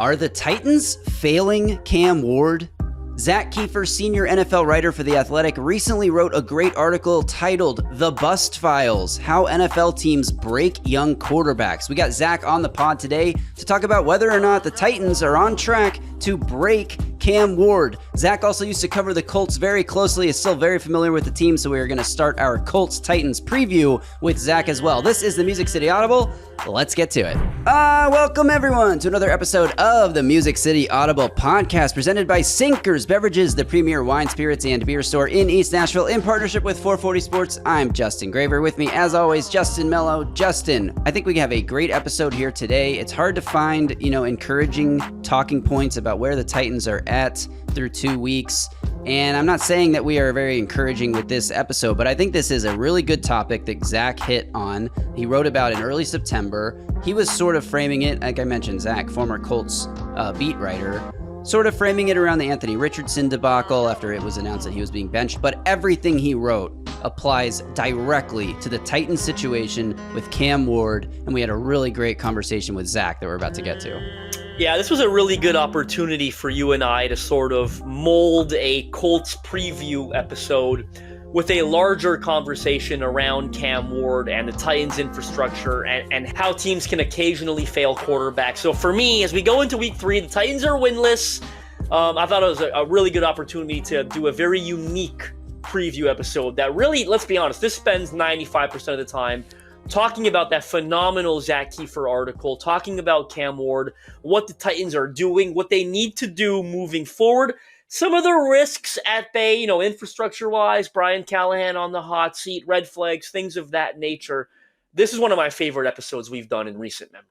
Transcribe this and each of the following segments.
Are the Titans failing Cam Ward? Zak Keefer, senior NFL writer for The Athletic, recently wrote a great article titled The Bust Files, How NFL Teams Break Young Quarterbacks. We got Zak on the pod today to talk about whether or not the Titans are on track to break Cam Ward. Zak also used to cover the Colts very closely, is still very familiar with the team, so we are going to start our Colts-Titans preview with Zak as well. This is the Music City Audible. Let's get to it. Welcome everyone to another episode of the Music City Audible podcast presented by Sinkers Beverages, the premier wine, spirits, and beer store in East Nashville in partnership with 440 Sports. I'm Justin Graver. With me, as always, Justin Melo. Justin, I think we have a great episode here today. It's hard to find, encouraging talking points about where the Titans are at through 2 weeks. And I'm not saying that we are very encouraging with this episode, but I think this is a really good topic that Zak hit on. He wrote about in early September. He was sort of framing it, like I mentioned, Zak, former Colts beat writer, sort of framing it around the Anthony Richardson debacle after it was announced that he was being benched. But everything he wrote applies directly to the Titans situation with Cam Ward. And we had a really great conversation with Zak that we're about to get to. Yeah, this was a really good opportunity for you and I to sort of mold a Colts preview episode with a larger conversation around Cam Ward and the Titans infrastructure and how teams can occasionally fail quarterbacks. So for me, as we go into week 3, the Titans are winless. I thought it was a really good opportunity to do a very unique preview episode that really, let's be honest, this spends 95% of the time talking about that phenomenal Zak Keefer article, talking about Cam Ward, what the Titans are doing, what they need to do moving forward, some of the risks at bay, infrastructure-wise, Brian Callahan on the hot seat, red flags, things of that nature. This is one of my favorite episodes we've done in recent memory.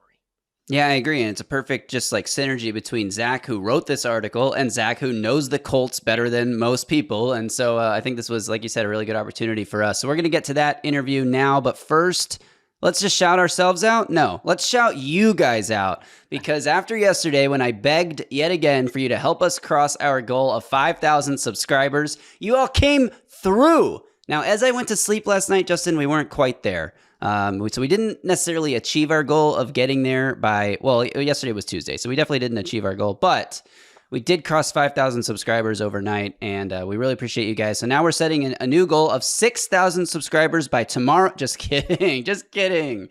Yeah, I agree. And it's a perfect just like synergy between Zak, who wrote this article, and Zak, who knows the Colts better than most people. And so I think this was, like you said, a really good opportunity for us. So we're going to get to that interview now. But first, let's just shout ourselves out? No, let's shout you guys out. Because after yesterday, when I begged yet again for you to help us cross our goal of 5,000 subscribers, you all came through. Now, as I went to sleep last night, Justin, we weren't quite there. So we didn't necessarily achieve our goal of getting there yesterday was Tuesday, so we definitely didn't achieve our goal, but we did cross 5,000 subscribers overnight, and we really appreciate you guys. So now we're setting a new goal of 6,000 subscribers by tomorrow. Just kidding. Just kidding.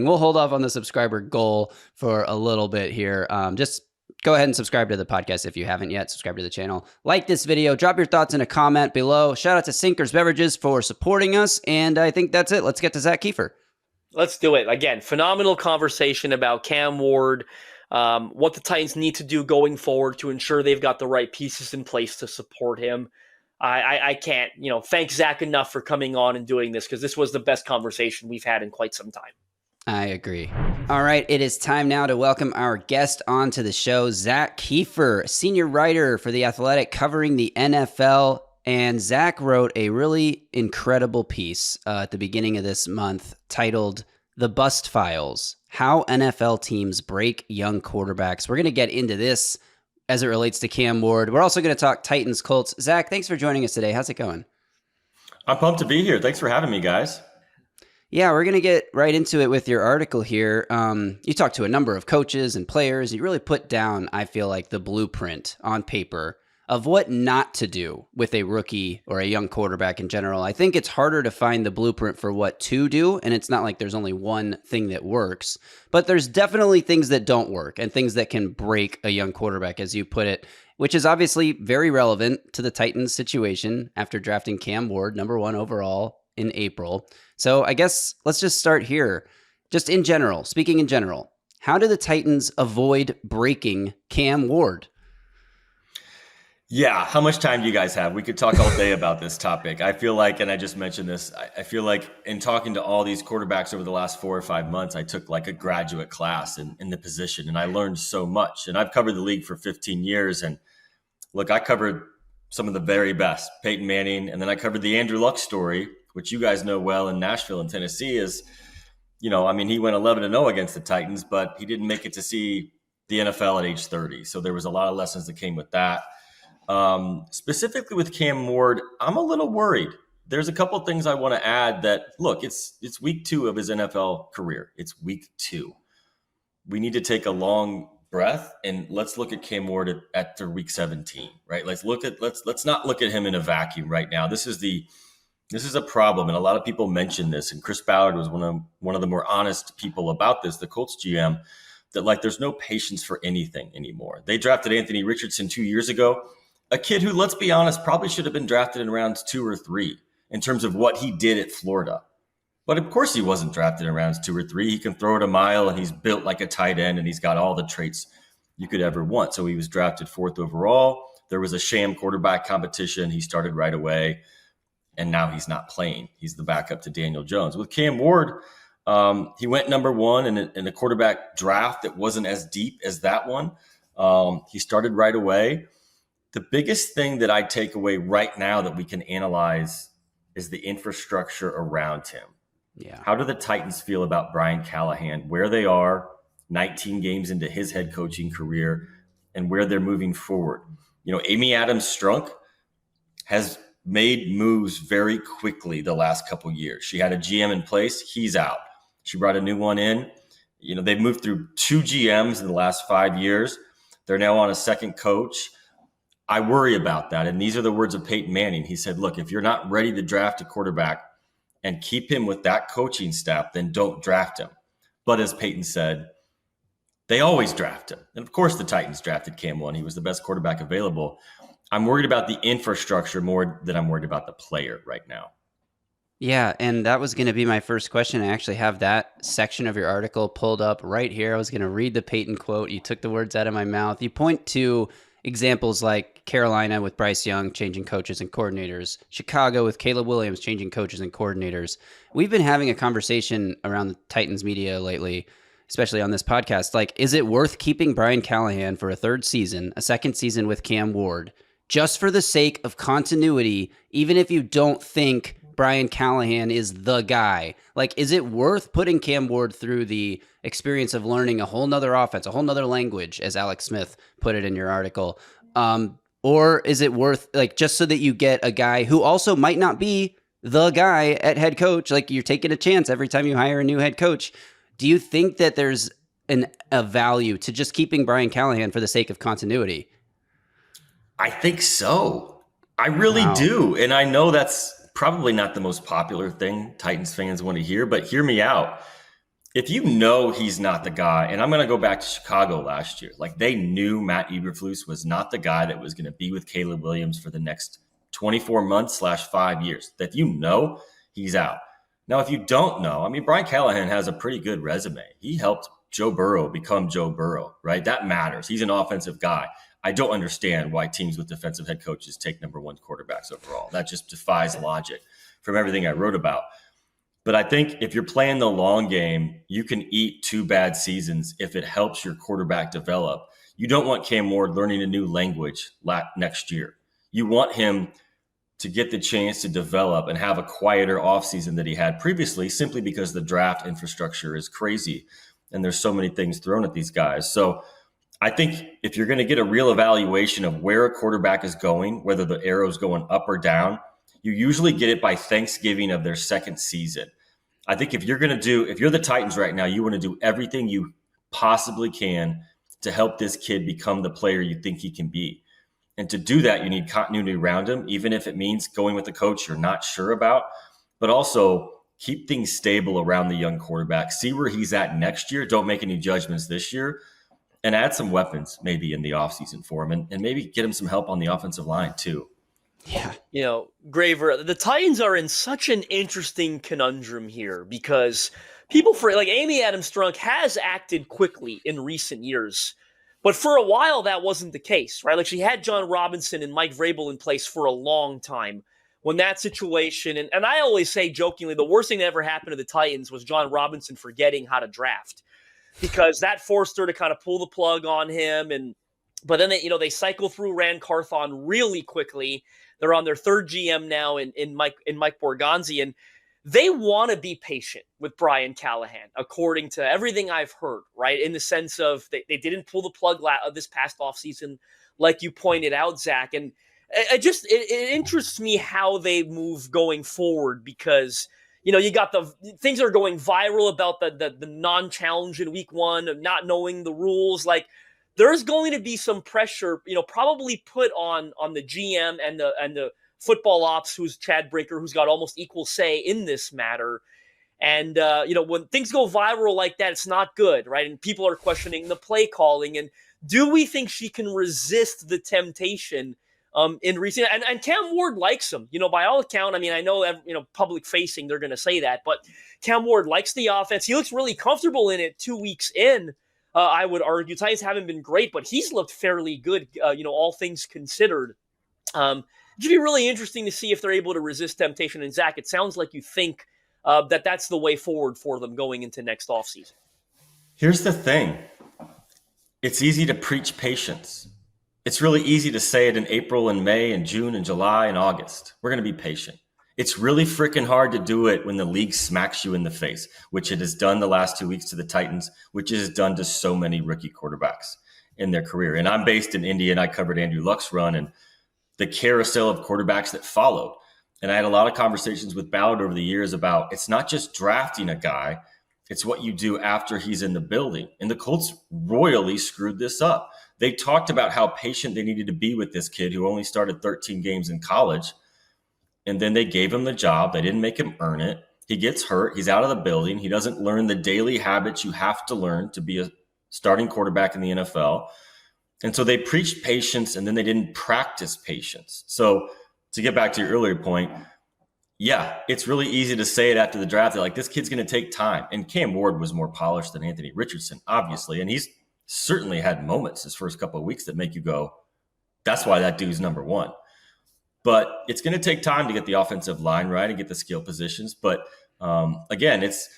We'll hold off on the subscriber goal for a little bit here. Just go ahead and subscribe to the podcast if you haven't yet. Subscribe to the channel. Like this video. Drop your thoughts in a comment below. Shout out to Sinkers Beverages for supporting us. And I think that's it. Let's get to Zak Keefer. Let's do it. Again, phenomenal conversation about Cam Ward, what the Titans need to do going forward to ensure they've got the right pieces in place to support him. I can't, thank Zak enough for coming on and doing this, because this was the best conversation we've had in quite some time. I agree. All right, it is time now to welcome our guest onto the show, Zak Keefer, senior writer for The Athletic covering the NFL. And Zak wrote a really incredible piece at the beginning of this month titled The Bust Files, How NFL Teams Break Young Quarterbacks. We're going to get into this as it relates to Cam Ward. We're also going to talk Titans Colts. Zak, thanks for joining us today. How's it going? I'm pumped to be here. Thanks for having me, guys. Yeah, we're going to get right into it with your article here. You talked to a number of coaches and players. You really put down, I feel like, the blueprint on paper of what not to do with a rookie or a young quarterback in general. I think it's harder to find the blueprint for what to do, and it's not like there's only one thing that works, but there's definitely things that don't work and things that can break a young quarterback, as you put it, which is obviously very relevant to the Titans situation after drafting Cam Ward, number 1 overall in April. So I guess let's just start here. Just in general, speaking in general, how do the Titans avoid breaking Cam Ward? Yeah, how much time do you guys have? We could talk all day about this topic. I feel like, and I just mentioned this, I feel like in talking to all these quarterbacks over the last 4 or 5 months, I took like a graduate class in the position, and I learned so much. And I've covered the league for 15 years. And look, I covered some of the very best, Peyton Manning, and then I covered the Andrew Luck story, which you guys know well in Nashville and Tennessee is, he went 11-0 against the Titans, but he didn't make it to see the NFL at age 30. So there was a lot of lessons that came with that. Specifically with Cam Ward, I'm a little worried. There's a couple of things I want to add that, look, it's week 2 of his NFL career. It's week 2. We need to take a long breath and let's look at Cam Ward at their week 17, right? Let's not look at him in a vacuum right now. This is a problem, and a lot of people mention this. And Chris Ballard was one of the more honest people about this, the Colts GM, that like there's no patience for anything anymore. They drafted Anthony Richardson 2 years ago, a kid who, let's be honest, probably should have been drafted in rounds 2 or 3 in terms of what he did at Florida. But of course he wasn't drafted in rounds 2 or 3. He can throw it a mile, and he's built like a tight end, and he's got all the traits you could ever want. So he was drafted 4th overall. There was a sham quarterback competition. He started right away, and now he's not playing. He's the backup to Daniel Jones. With Cam Ward, he went number 1 in a quarterback draft that wasn't as deep as that one. He started right away. The biggest thing that I take away right now that we can analyze is the infrastructure around him. Yeah. How do the Titans feel about Brian Callahan, where they are 19 games into his head coaching career and where they're moving forward? You know, Amy Adams-Strunk has made moves very quickly the last couple years. She had a GM in place. He's out. She brought a new one in. You know, they've moved through 2 GMs in the last 5 years. They're now on a second coach. I worry about that. And these are the words of Peyton Manning. He said, look, if you're not ready to draft a quarterback and keep him with that coaching staff, then don't draft him. But as Peyton said, they always draft him. And of course the Titans drafted Cam Ward. He was the best quarterback available. I'm worried about the infrastructure more than I'm worried about the player right now. Yeah, and that was going to be my first question. I actually have that section of your article pulled up right here. I was going to read the Peyton quote. You took the words out of my mouth. You point to examples like Carolina with Bryce Young changing coaches and coordinators, Chicago with Caleb Williams changing coaches and coordinators. We've been having a conversation around the Titans media lately, especially on this podcast. Like, is it worth keeping Brian Callahan for a 3rd season, a 2nd season with Cam Ward, just for the sake of continuity, even if you don't think Brian Callahan is the guy? Like, is it worth putting Cam Ward through the experience of learning a whole nother offense, a whole nother language, as Alex Smith put it in your article? Or is it worth, like, just so that you get a guy who also might not be the guy at head coach? Like, you're taking a chance every time you hire a new head coach. Do you think that there's a value to just keeping Brian Callahan for the sake of continuity? I think so. I really do. And I know that's probably not the most popular thing Titans fans want to hear, but hear me out. If you know he's not the guy, and I'm going to go back to Chicago last year, like they knew Matt Eberflus was not the guy that was going to be with Caleb Williams for the next 24 months / 5 years, that you know he's out. Now, if you don't know, I mean, Brian Callahan has a pretty good resume. He helped Joe Burrow become Joe Burrow, right? That matters. He's an offensive guy. I don't understand why teams with defensive head coaches take number 1 quarterbacks overall. That just defies logic from everything I wrote about. But I think if you're playing the long game, you can eat 2 bad seasons if it helps your quarterback develop. You don't want Cam Ward learning a new language next year. You want him to get the chance to develop and have a quieter offseason that he had previously, simply because the draft infrastructure is crazy and there's so many things thrown at these guys. So I think if you're going to get a real evaluation of where a quarterback is going, whether the arrow is going up or down, you usually get it by Thanksgiving of their 2nd season. I think if you're the Titans right now, you want to do everything you possibly can to help this kid become the player you think he can be. And to do that, you need continuity around him, even if it means going with a coach you're not sure about, but also keep things stable around the young quarterback. See where he's at next year. Don't make any judgments this year, and add some weapons maybe in the offseason for him, and maybe get him some help on the offensive line too. Yeah. You know, Graver, the Titans are in such an interesting conundrum here because people like Amy Adams-Strunk has acted quickly in recent years, but for a while that wasn't the case, right? Like she had John Robinson and Mike Vrabel in place for a long time. When that situation, and I always say jokingly, the worst thing that ever happened to the Titans was John Robinson forgetting how to draft, because that forced her to kind of pull the plug on him. But then they cycle through Rand Carthon really quickly. They're on their 3rd GM now in Mike Borgonzi, and they want to be patient with Brian Callahan, according to everything I've heard, right? In the sense of they didn't pull the plug of this past offseason, like you pointed out, Zach. And it interests me how they move going forward, because you got the things are going viral about the non-challenge in week 1 of not knowing the rules. Like, there's going to be some pressure, probably put on the GM and the football ops, who's Chad Breaker, who's got almost equal say in this matter. And, when things go viral like that, it's not good, right? And people are questioning the play calling. And do we think she can resist the temptation in recent? And Cam Ward likes him, by all account. I mean, I know, public facing, they're going to say that. But Cam Ward likes the offense. He looks really comfortable in it 2 weeks in, I would argue. Titans haven't been great, but he's looked fairly good, all things considered. It'd be really interesting to see if they're able to resist temptation. And Zach, it sounds like you think that's the way forward for them going into next offseason. Here's the thing. It's easy to preach patience. It's really easy to say it in April and May and June and July and August. We're going to be patient. It's really freaking hard to do it when the league smacks you in the face, which it has done the last 2 weeks to the Titans, which it has done to so many rookie quarterbacks in their career. And I'm based in Indy, and I covered Andrew Luck's run and the carousel of quarterbacks that followed. And I had a lot of conversations with Ballard over the years about it's not just drafting a guy, it's what you do after he's in the building. And the Colts royally screwed this up. They talked about how patient they needed to be with this kid who only started 13 games in college. And then they gave him the job. They didn't make him earn it. He gets hurt. He's out of the building. He doesn't learn the daily habits you have to learn to be a starting quarterback in the NFL. And so they preached patience, and then they didn't practice patience. So to get back to your earlier point, yeah, it's really easy to say it after the draft. They're like, this kid's going to take time. And Cam Ward was more polished than Anthony Richardson, obviously. And he's certainly had moments his first couple of weeks that make you go, that's why that dude's number one. But it's going to take time to get the offensive line right and get the skill positions. But again, it's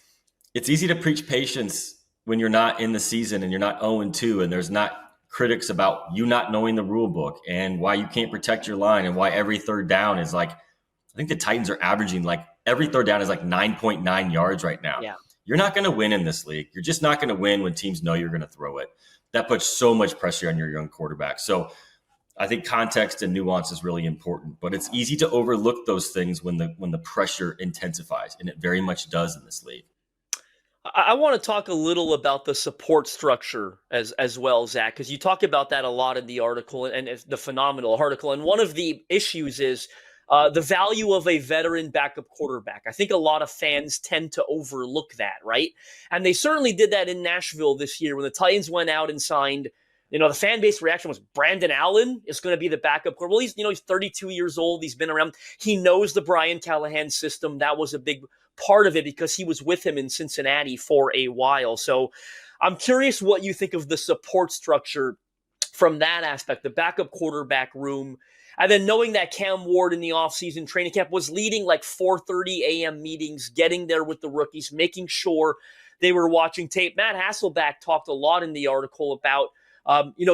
easy to preach patience when you're not in the season and you're not 0-2 and there's not critics about you not knowing the rule book and why you can't protect your line and why every third down is like, I think the Titans are averaging like every third down is like 9.9 yards right now. Yeah. You're not going to win in this league. You're just not going to win when teams know you're going to throw it. That puts so much pressure on your young quarterback. So I think context and nuance is really important, but it's easy to overlook those things when the pressure intensifies, and it very much does in this league. I want to talk a little about the support structure as well, Zach, because you talk about that a lot in the article and the phenomenal article. And one of the issues is the value of a veteran backup quarterback. I think a lot of fans tend to overlook that, right? And they certainly did that in Nashville this year when the Titans went out and signed. The fan base reaction was Brandon Allen is going to be the backup quarterback. Well, he's 32 years old. He's been around. He knows the Brian Callahan system. That was a big part of it because he was with him in Cincinnati for a while. So I'm curious what you think of the support structure from that aspect, the backup quarterback room. And then knowing that Cam Ward in the offseason training camp was leading like 4:30 a.m. meetings, getting there with the rookies, making sure they were watching tape. Matt Hasselbeck talked a lot in the article about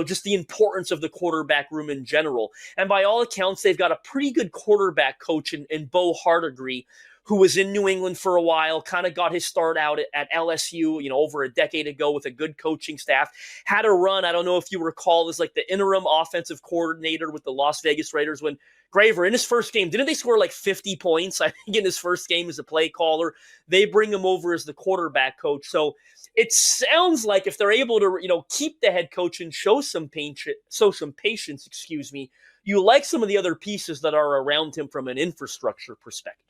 just the importance of the quarterback room in general. And by all accounts, they've got a pretty good quarterback coach in Bo Hardigree, who was in New England for a while, kind of got his start out at LSU, over a decade ago with a good coaching staff. Had a run, I don't know if you recall, as like the interim offensive coordinator with the Las Vegas Raiders when Graver, in his first game, didn't they score like 50 points? I think in his first game as a play caller. They bring him over as the quarterback coach. So it sounds like if they're able to, keep the head coach and show some patience, you like some of the other pieces that are around him from an infrastructure perspective.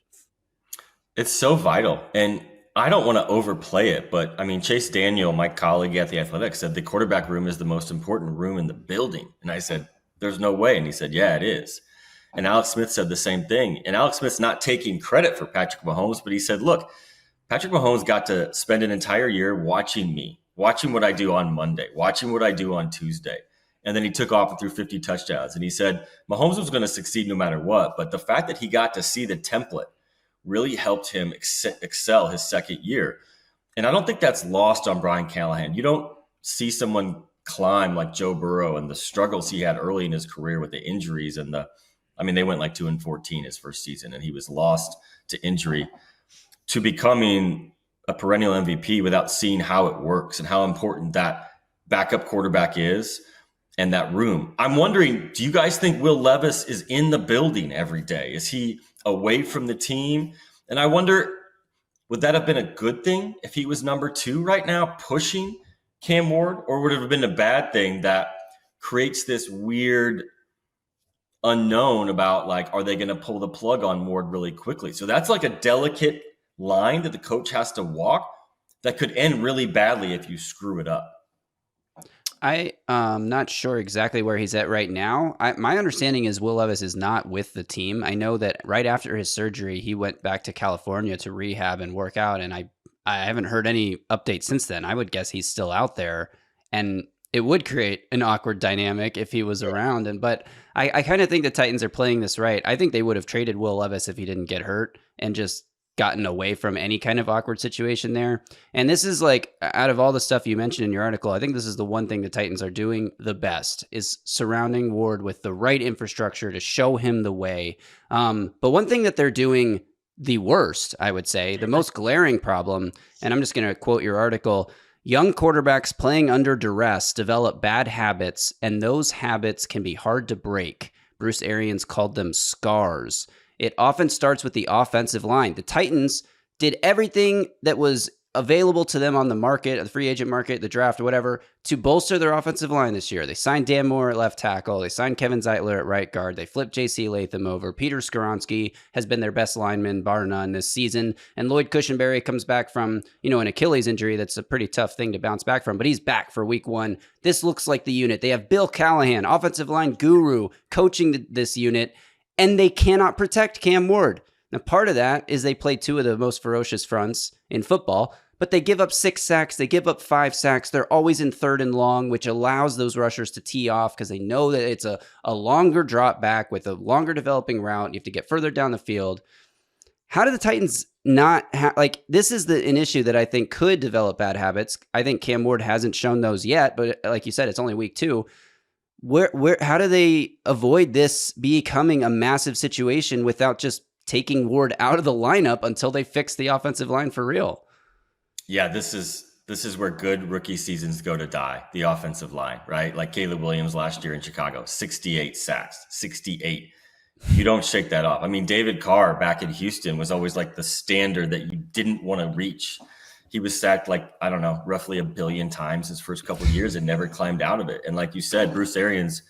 It's so vital. And I don't want to overplay it, but I mean, Chase Daniel, my colleague at The Athletic, said the quarterback room is the most important room in the building. And I said, there's no way. And he said, yeah, it is. And Alex Smith said the same thing. And Alex Smith's not taking credit for Patrick Mahomes, but he said, look, Patrick Mahomes got to spend an entire year watching me, watching what I do on Monday, watching what I do on Tuesday. And then he took off and threw 50 touchdowns. And he said Mahomes was going to succeed no matter what. But the fact that he got to see the template really helped him excel his second year. And I don't think that's lost on Brian Callahan. You don't see someone climb like Joe Burrow and the struggles he had early in his career with the injuries and they went like 2-14 his first season, and he was lost to injury, to becoming a perennial MVP without seeing how it works and how important that backup quarterback is and that room. I'm wondering, do you guys think Will Levis is in the building every day? Is he away from the team? And I wonder, would that have been a good thing if he was number 2 right now, pushing Cam Ward, or would it have been a bad thing that creates this weird unknown about, like, are they going to pull the plug on Ward really quickly? So that's like a delicate line that the coach has to walk that could end really badly if you screw it up. I'm not sure exactly where he's at right now. My understanding is Will Levis is not with the team. I know that right after his surgery, he went back to California to rehab and work out, and I haven't heard any updates since then. I would guess he's still out there, and it would create an awkward dynamic if he was around. But I kind of think the Titans are playing this right. I think they would have traded Will Levis if he didn't get hurt and just gotten away from any kind of awkward situation there. And this is like, out of all the stuff you mentioned in your article, I think this is the one thing the Titans are doing the best, is surrounding Ward with the right infrastructure to show him the way. But one thing that they're doing the worst, I would say, the most glaring problem, and I'm just going to quote your article: young quarterbacks playing under duress develop bad habits, and those habits can be hard to break. Bruce Arians called them scars. It often starts with the offensive line. The Titans did everything that was available to them on the market, the free agent market, the draft, whatever, to bolster their offensive line this year. They signed Dan Moore at left tackle. They signed Kevin Zeitler at right guard. They flipped J.C. Latham over. Peter Skoronski has been their best lineman, bar none, this season. And Lloyd Cushenberry comes back from, an Achilles injury. That's a pretty tough thing to bounce back from, but he's back for week 1. This looks like the unit. They have Bill Callahan, offensive line guru, coaching this unit, and they cannot protect Cam Ward. Now, part of that is they play 2 of the most ferocious fronts in football, but they give up 6 sacks. They give up 5 sacks. They're always in 3rd and long, which allows those rushers to tee off because they know that it's a longer drop back with a longer developing route. You have to get further down the field. How do the Titans not this is an issue that I think could develop bad habits. I think Cam Ward hasn't shown those yet, but like you said, it's only week 2. How do they avoid this becoming a massive situation without just taking Ward out of the lineup until they fix the offensive line for real? Yeah, this is where good rookie seasons go to die. The offensive line, right? Like Caleb Williams last year in Chicago, 68 sacks, 68. You don't shake that off. I mean, David Carr back in Houston was always like the standard that you didn't want to reach. He was sacked roughly 1 billion times his first couple of years and never climbed out of it. And like you said, Bruce Arians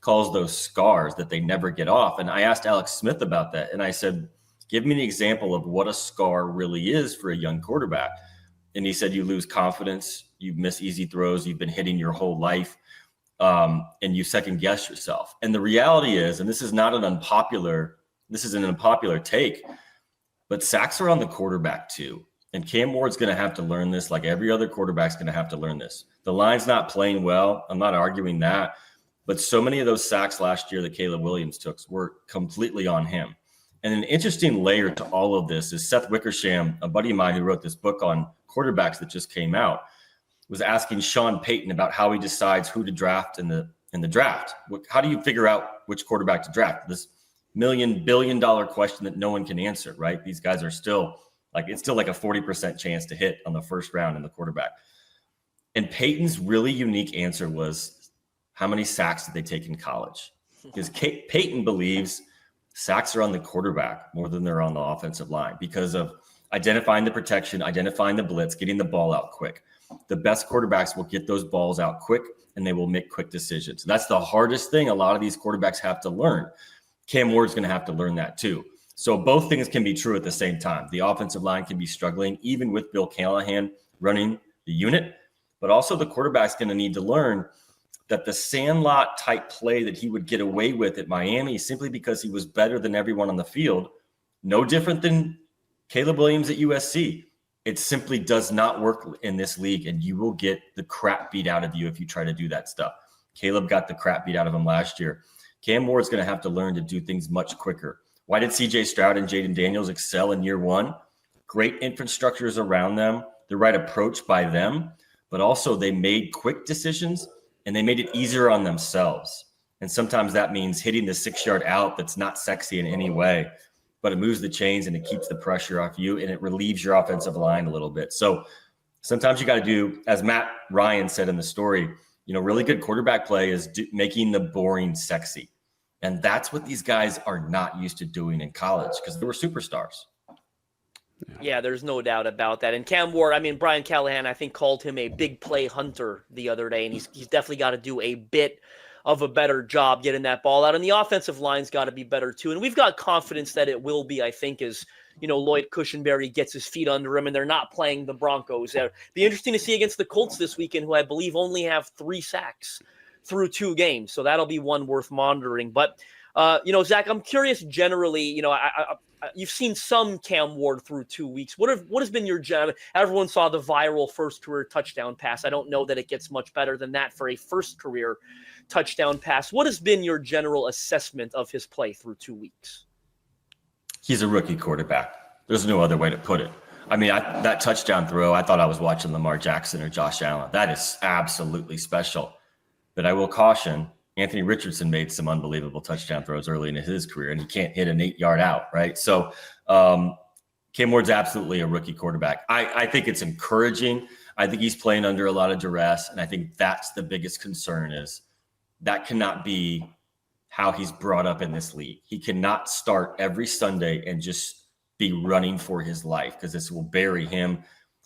calls those scars that they never get off. And I asked Alex Smith about that. And I said, give me an example of what a scar really is for a young quarterback. And he said, you lose confidence, you miss easy throws, you've been hitting your whole life, and you second guess yourself. And the reality is, and this is an unpopular take, but sacks are on the quarterback too. And Cam Ward's going to have to learn this, like every other quarterback's going to have to learn this. The line's not playing well. I'm not arguing that. But so many of those sacks last year that Caleb Williams took were completely on him. And an interesting layer to all of this is Seth Wickersham, a buddy of mine who wrote this book on quarterbacks that just came out, was asking Sean Payton about how he decides who to draft in the draft. How do you figure out which quarterback to draft? This billion-dollar question that no one can answer, right? These guys are still it's still like a 40% chance to hit on the first round in the quarterback. And Peyton's really unique answer was, how many sacks did they take in college? Because Peyton believes sacks are on the quarterback more than they're on the offensive line because of identifying the protection, identifying the blitz, getting the ball out quick. The best quarterbacks will get those balls out quick and they will make quick decisions. That's the hardest thing a lot of these quarterbacks have to learn. Cam Ward's going to have to learn that too. So both things can be true at the same time. The offensive line can be struggling, even with Bill Callahan running the unit, but also the quarterback's going to need to learn that the sandlot type play that he would get away with at Miami simply because he was better than everyone on the field, no different than Caleb Williams at USC. It simply does not work in this league, and you will get the crap beat out of you if you try to do that stuff. Caleb got the crap beat out of him last year. Cam Ward's going to have to learn to do things much quicker. Why did C.J. Stroud and Jaden Daniels excel in year 1? Great infrastructures around them, the right approach by them, but also they made quick decisions and they made it easier on themselves. And sometimes that means hitting the 6-yard out that's not sexy in any way, but it moves the chains and it keeps the pressure off you and it relieves your offensive line a little bit. So sometimes you got to do, as Matt Ryan said in the story, really good quarterback play is making the boring sexy. And that's what these guys are not used to doing in college because they were superstars. Yeah, there's no doubt about that. And Cam Ward, I mean, Brian Callahan, I think, called him a big play hunter the other day, and he's definitely got to do a bit of a better job getting that ball out. And the offensive line's got to be better too. And we've got confidence that it will be, I think, as Lloyd Cushenberry gets his feet under him and they're not playing the Broncos. It'll be interesting to see against the Colts this weekend, who I believe only have 3 sacks through 2 games. So that'll be one worth monitoring. But Zach, I'm curious generally, you've seen some Cam Ward through 2 weeks. What has been your general? Everyone saw the viral first career touchdown pass. I don't know that it gets much better than that for a first career touchdown pass. What has been your general assessment of his play through 2 weeks? He's a rookie quarterback. There's no other way to put it. I mean, that touchdown throw, I thought I was watching Lamar Jackson or Josh Allen. That is absolutely special. But I will caution, Anthony Richardson made some unbelievable touchdown throws early in his career, and he can't hit an 8-yard out, right? So Cam Ward's absolutely a rookie quarterback. I think it's encouraging. I think he's playing under a lot of duress, and I think that's the biggest concern is that cannot be how he's brought up in this league. He cannot start every Sunday and just be running for his life, because this will bury him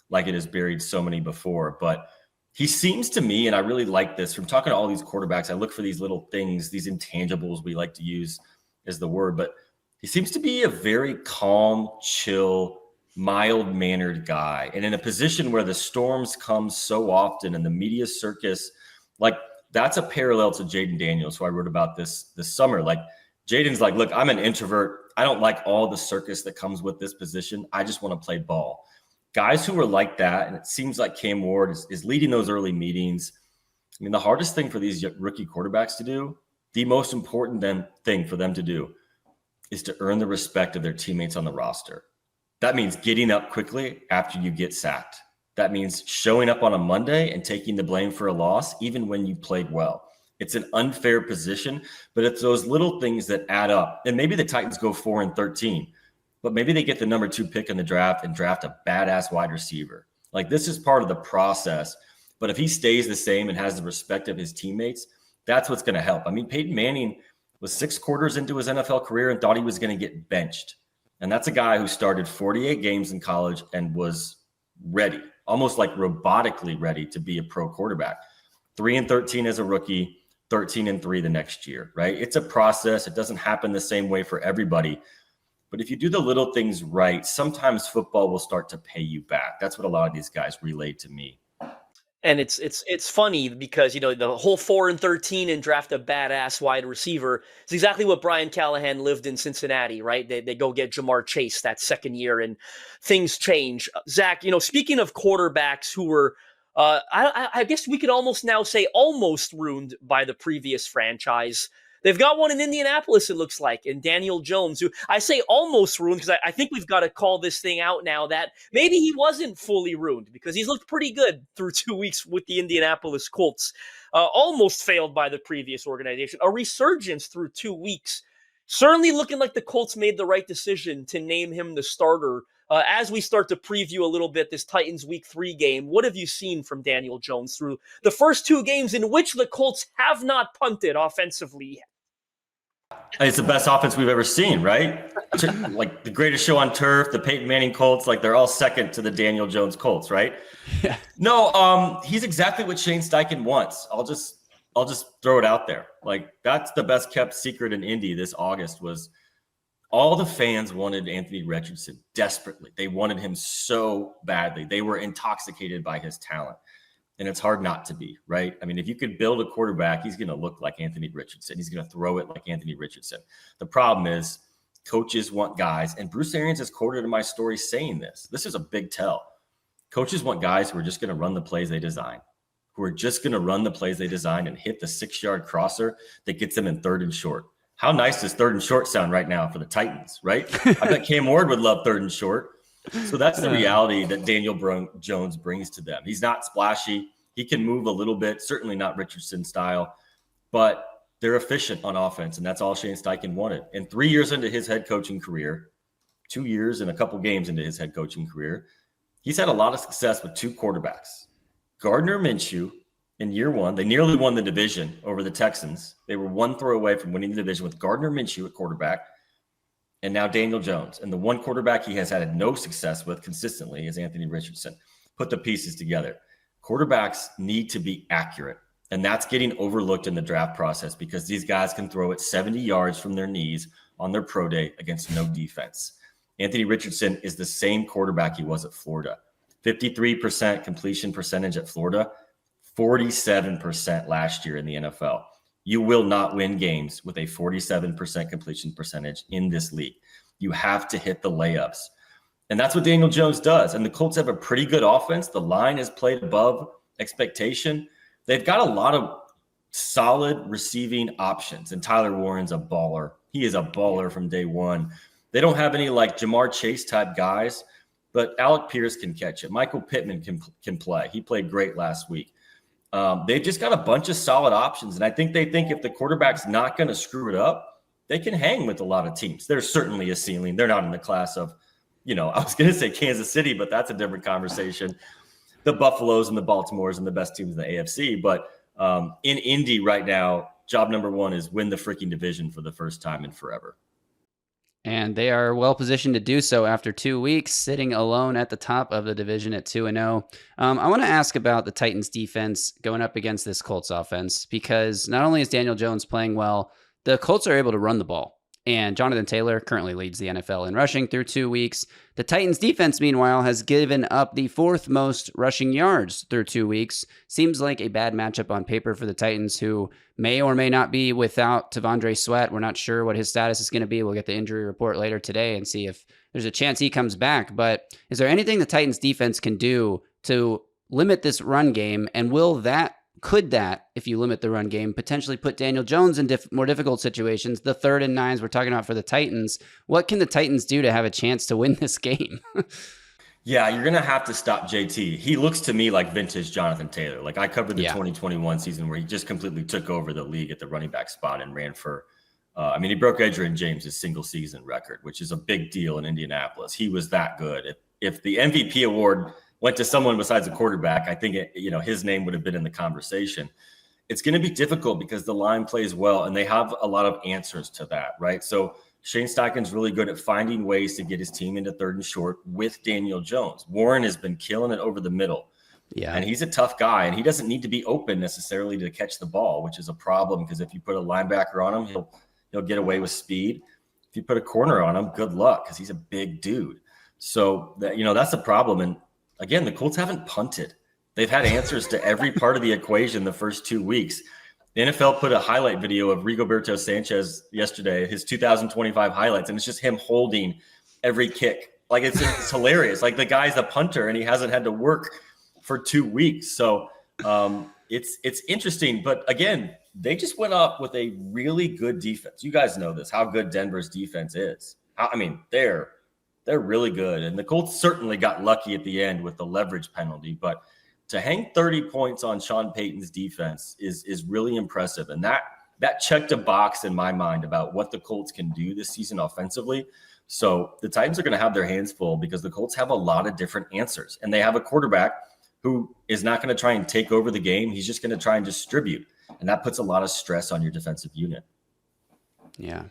like it has buried so many before. But he seems to me, and I really like this, from talking to all these quarterbacks, I look for these little things, these intangibles we like to use as the word, but he seems to be a very calm, chill, mild-mannered guy. And in a position where the storms come so often and the media circus, like that's a parallel to Jaden Daniels, who I wrote about this summer. Like Jaden's like, look, I'm an introvert. I don't like all the circus that comes with this position. I just want to play ball. Guys who are like that, and it seems like Cam Ward is leading those early meetings. I mean, the hardest thing for these rookie quarterbacks to do, the most important thing for them to do, is to earn the respect of their teammates on the roster. That means getting up quickly after you get sacked. That means showing up on a Monday and taking the blame for a loss, even when you played well. It's an unfair position, but it's those little things that add up. And maybe the Titans go 4-13. But maybe they get the number 2 pick in the draft and draft a badass wide receiver. Like, this is part of the process. But if he stays the same and has the respect of his teammates, that's what's going to help. I mean, Peyton Manning was 6 quarters into his NFL career and thought he was going to get benched. And that's a guy who started 48 games in college and was ready, almost like robotically ready to be a pro quarterback. 3-13 as a rookie, 13-3 the next year, right? It's a process. It doesn't happen the same way for everybody. But if you do the little things right, sometimes football will start to pay you back. That's what a lot of these guys relayed to me. And it's funny because, the whole 4-13 and draft a badass wide receiver is exactly what Brian Callahan lived in Cincinnati, right? They go get Jamar Chase that second year and things change. Zach, speaking of quarterbacks who were, I guess we could almost now say almost ruined by the previous franchise. They've got one in Indianapolis, it looks like, and Daniel Jones, who I say almost ruined because I think we've got to call this thing out now that maybe he wasn't fully ruined because he's looked pretty good through 2 weeks with the Indianapolis Colts. Almost failed by the previous organization. A resurgence through 2 weeks. Certainly looking like the Colts made the right decision to name him the starter. As we start to preview a little bit this Titans Week 3 game, what have you seen from Daniel Jones through the first 2 games in which the Colts have not punted offensively yet? It's the best offense we've ever seen, right? Like the greatest show on turf, the Peyton Manning Colts, like they're all second to the Daniel Jones Colts, right? Yeah. No, he's exactly what Shane Steichen wants. I'll just throw it out there. Like, that's the best kept secret in Indy this August was all the fans wanted Anthony Richardson desperately. They wanted him so badly. They were intoxicated by his talent. And it's hard not to be, right? I mean, if you could build a quarterback, he's going to look like Anthony Richardson. He's going to throw it like Anthony Richardson. The problem is coaches want guys, and Bruce Arians is quoted in my story saying this. This is a big tell. Coaches want guys who are just going to run the plays they design, who are just going to run the plays they design and hit the 6-yard crosser that gets them in 3rd and short. How nice does 3rd and short sound right now for the Titans, right? I bet Cam Ward would love 3rd and short. So that's the reality that Daniel Jones brings to them. He's not splashy. He can move a little bit, certainly not Richardson style, but they're efficient on offense, and that's all Shane Steichen wanted. And 3 years into his head coaching career, 2 years and a couple games into his head coaching career, he's had a lot of success with 2 quarterbacks. Gardner Minshew, in year 1, they nearly won the division over the Texans. They were 1 throw away from winning the division with Gardner Minshew at quarterback. and now Daniel Jones. And the one quarterback he has had no success with consistently is Anthony Richardson. Put the pieces together. Quarterbacks need to be accurate. And that's getting overlooked in the draft process because these guys can throw it 70 yards from their knees on their pro day against no defense. Anthony Richardson is the same quarterback he was at Florida. 53% completion percentage at Florida, 47% last year in the NFL. You will not win games with a 47% completion percentage in this league. You have to hit the layups. And that's what Daniel Jones does. And the Colts have a pretty good offense. The line is played above expectation. They've got a lot of solid receiving options. And Tyler Warren's a baller. He is a baller from day one. They don't have any like Jamar Chase type guys, but Alec Pierce can catch it. Michael Pittman can play. He played great last week. They've just got a bunch of solid options. And I think they think if the quarterback's not going to screw it up, they can hang with a lot of teams. There's certainly a ceiling. They're not in the class of, I was going to say Kansas City, but that's a different conversation. The Buffaloes and the Baltimores and the best teams in the AFC. But in Indy right now, job number one is win the freaking division for the first time in forever. And they are well positioned to do so after 2 weeks, sitting alone at the top of the division at 2-0. I want to ask about the Titans defense going up against this Colts offense, because not only is Daniel Jones playing well, the Colts are able to run the ball. And Jonathan Taylor currently leads the NFL in rushing through 2 weeks. The Titans defense, meanwhile, has given up the 4th most rushing yards through 2 weeks. Seems like a bad matchup on paper for the Titans, who may or may not be without T'Vondre Sweat. We're not sure what his status is going to be. We'll get the injury report later today and see if there's a chance he comes back. But is there anything the Titans defense can do to limit this run game? And could that, if you limit the run game, potentially put Daniel Jones in more difficult situations? The 3rd and 9s we're talking about for the Titans. What can the Titans do to have a chance to win this game? Yeah, you're going to have to stop JT. He looks to me like vintage Jonathan Taylor. Like I covered the 2021 season where he just completely took over the league at the running back spot and ran for, he broke Adrian James' single season record, which is a big deal in Indianapolis. He was that good. If the MVP award went to someone besides a quarterback, I think his name would have been in the conversation. It's going to be difficult because the line plays well and they have a lot of answers to that, right? So Shane Steichen's really good at finding ways to get his team into 3rd and short with Daniel Jones. Warren has been killing it over the middle. Yeah. And he's a tough guy, and he doesn't need to be open necessarily to catch the ball, which is a problem because if you put a linebacker on him, he'll get away with speed. If you put a corner on him, good luck because he's a big dude. So that's the problem. And again, the Colts haven't punted. They've had answers to every part of the equation the first 2 weeks. The NFL put a highlight video of Rigoberto Sanchez yesterday, his 2025 highlights, and it's just him holding every kick. Like it's hilarious. Like the guy's a punter and he hasn't had to work for 2 weeks. So it's interesting. But again, they just went up with a really good defense. You guys know this, how good Denver's defense is. They're really good. And the Colts certainly got lucky at the end with the leverage penalty. But to hang 30 points on Sean Payton's defense is really impressive. And that checked a box in my mind about what the Colts can do this season offensively. So the Titans are going to have their hands full because the Colts have a lot of different answers. And they have a quarterback who is not going to try and take over the game. He's just going to try and distribute. And that puts a lot of stress on your defensive unit. Yeah.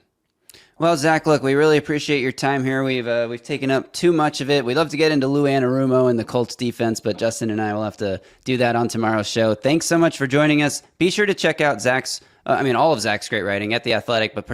Well, Zach, look, we really appreciate your time here. We've taken up too much of it. We'd love to get into Lou Anarumo and the Colts defense, but Justin and I will have to do that on tomorrow's show. Thanks so much for joining us. Be sure to check out all of Zach's great writing at The Athletic, but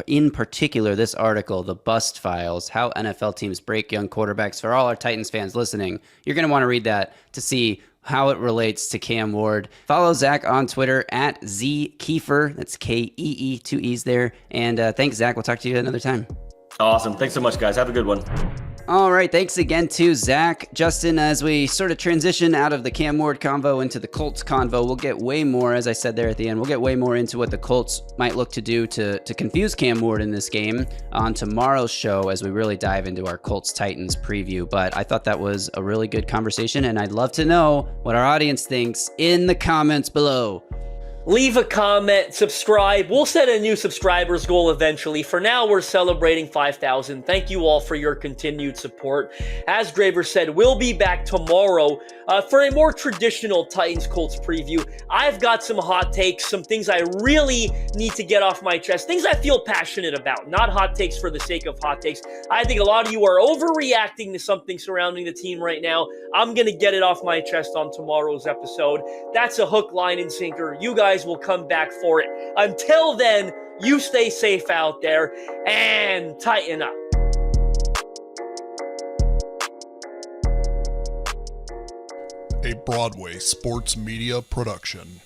in particular, this article, The Bust Files, How NFL Teams Break Young Quarterbacks. For all our Titans fans listening, you're going to want to read that to see how it relates to Cam Ward. Follow Zach on Twitter at Z Keefer. That's K-E-E, 2 E's there. And thanks, Zach. We'll talk to you another time. Awesome. Thanks so much, guys. Have a good one. All right. Thanks again to Zach. Justin, as we sort of transition out of the Cam Ward convo into the Colts convo, we'll get way more, as I said there at the end, we'll get way more into what the Colts might look to do to confuse Cam Ward in this game on tomorrow's show as we really dive into our Colts-Titans preview. But I thought that was a really good conversation, and I'd love to know what our audience thinks in the comments below. Leave a comment, subscribe. We'll set a new subscribers goal eventually. For now, we're celebrating 5,000. Thank you all for your continued support. As Graver said, we'll be back tomorrow for a more traditional Titans-Colts preview. I've got some hot takes, some things I really need to get off my chest, things I feel passionate about, not hot takes for the sake of hot takes. I think a lot of you are overreacting to something surrounding the team right now. I'm going to get it off my chest on tomorrow's episode. That's a hook, line, and sinker. You guys will come back for it. Until then, you stay safe out there and tighten up. A Broadway sports media production.